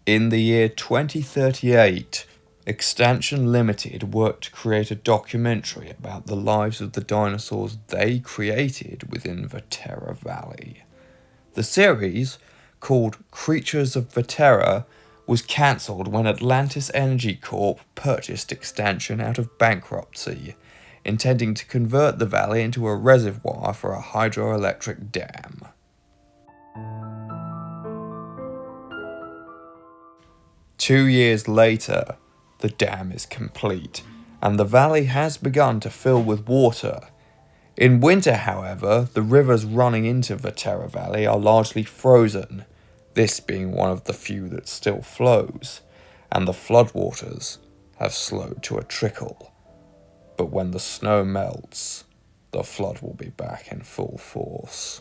In the year 2038, Extinction Limited worked to create a documentary about the lives of the dinosaurs they created within Vetera Valley. The series, called Creatures of Vetera, was cancelled when Atlantis Energy Corp purchased Extinction out of bankruptcy, intending to convert the valley into a reservoir for a hydroelectric dam. Two years later, the dam is complete, and the valley has begun to fill with water. In winter, however, the rivers running into Vetera Valley are largely frozen, this being one of the few that still flows, and the floodwaters have slowed to a trickle. But when the snow melts, the flood will be back in full force.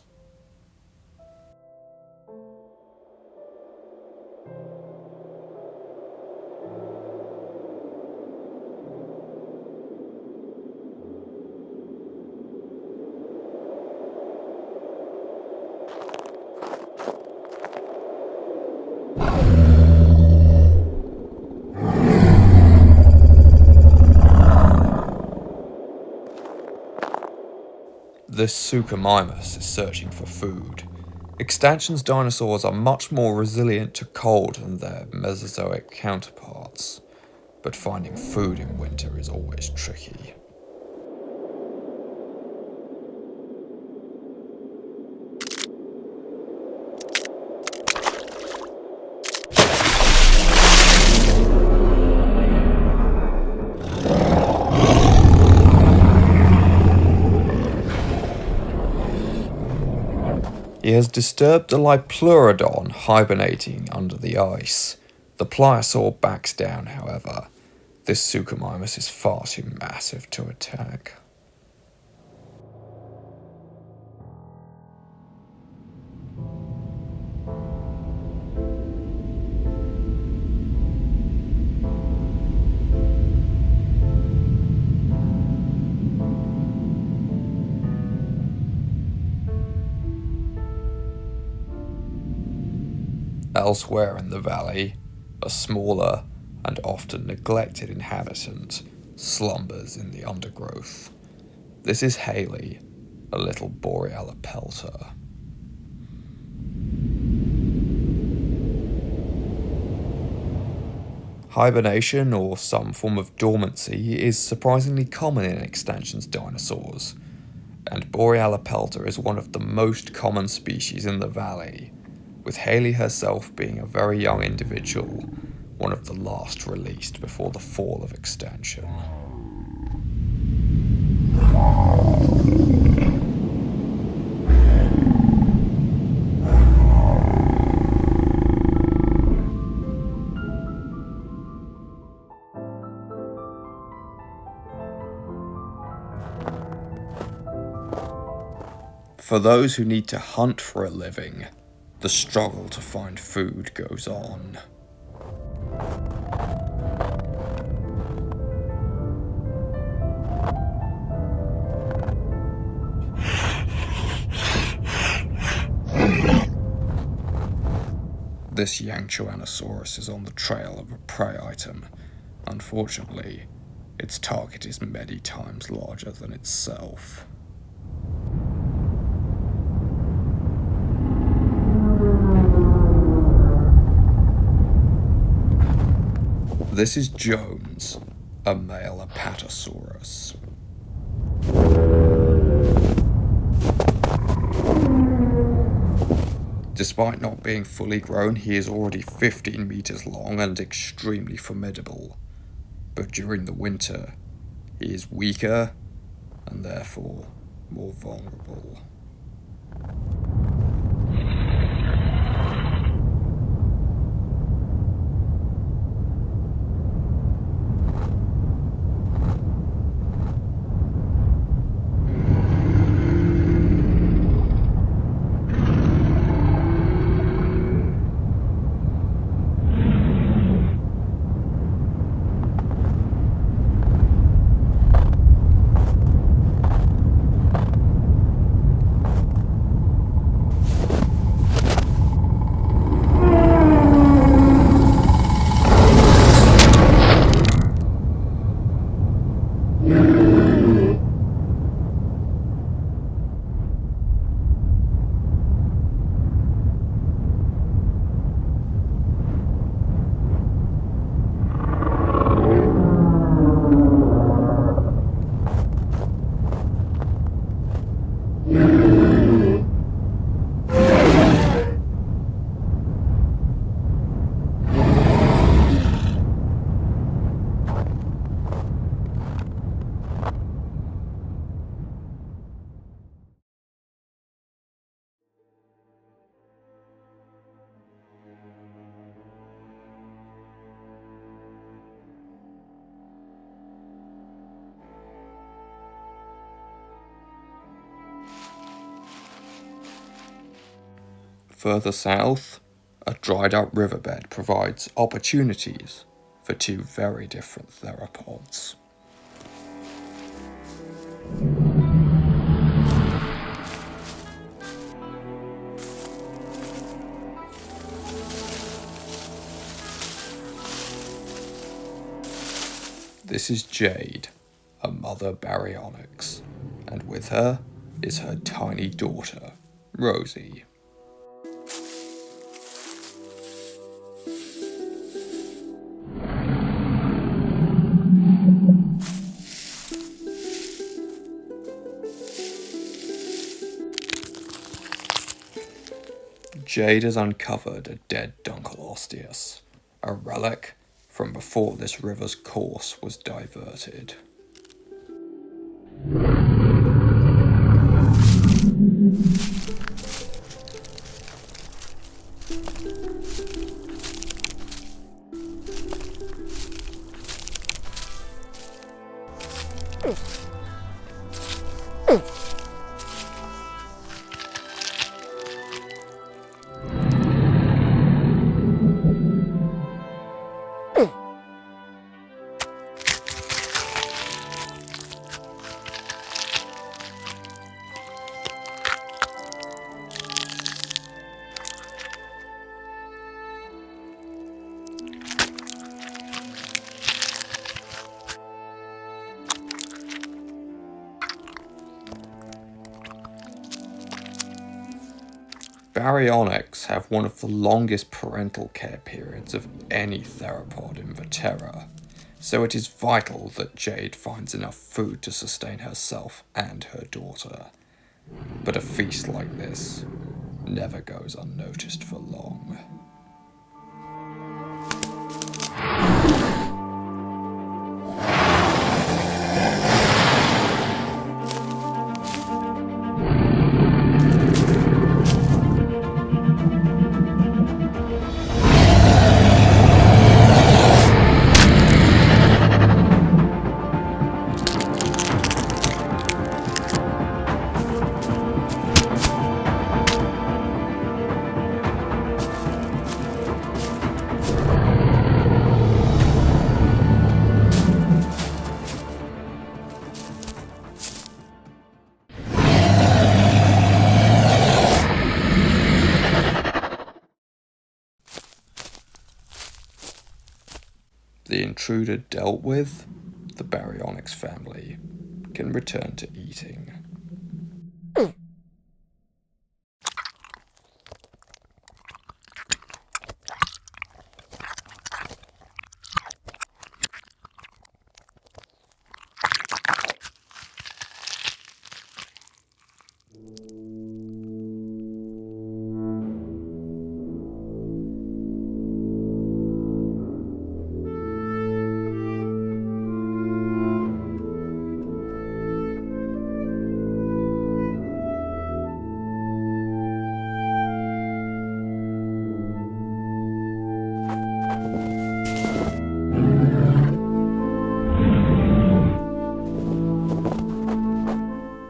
This Suchomimus is searching for food. Extinction's dinosaurs are much more resilient to cold than their Mesozoic counterparts, but finding food in winter is always tricky. He has disturbed the Liopleurodon hibernating under the ice. The pliosaur backs down, however. This Suchomimus is far too massive to attack. Elsewhere in the valley, a smaller and often neglected inhabitant slumbers in the undergrowth. This is Haley, a little boreal pelter. Hibernation, or some form of dormancy, is surprisingly common in Extinction's dinosaurs, and boreal pelter is one of the most common species in the valley, with Haley herself being a very young individual, one of the last released before the fall of Extinction. For those who need to hunt for a living, the struggle to find food goes on. This Yangchuanosaurus is on the trail of a prey item. Unfortunately, its target is many times larger than itself. This is Jones, a male Apatosaurus. Despite not being fully grown, he is already 15 meters long and extremely formidable. But during the winter, he is weaker and therefore more vulnerable. Further south, a dried up riverbed provides opportunities for two very different theropods. This is Jade, a mother baryonyx, and with her is her tiny daughter, Rosie. Jade has uncovered a dead Dunkleosteus, a relic from before this river's course was diverted. Baryonyx have one of the longest parental care periods of any theropod in Vetera, so it is vital that Jade finds enough food to sustain herself and her daughter. But a feast like this never goes unnoticed for long. The intruder dealt with, the Baryonyx family can return to eating.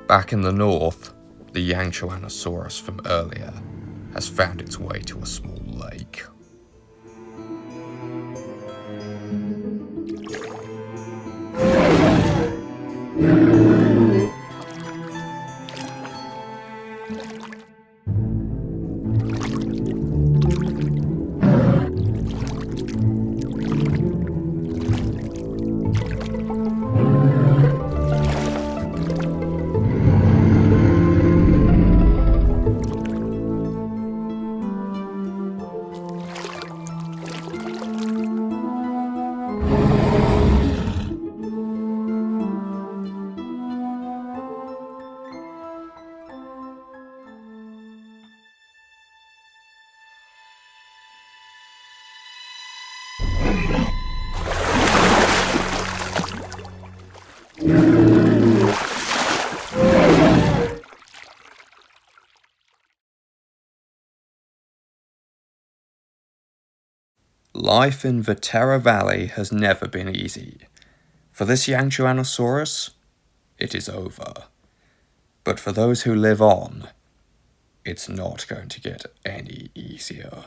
Back in the north, the Yangchuanosaurus from earlier has found its way to a small lake. Life in Vetera Valley has never been easy. For this young Tyrannosaurus, it is over. But for those who live on, it's not going to get any easier.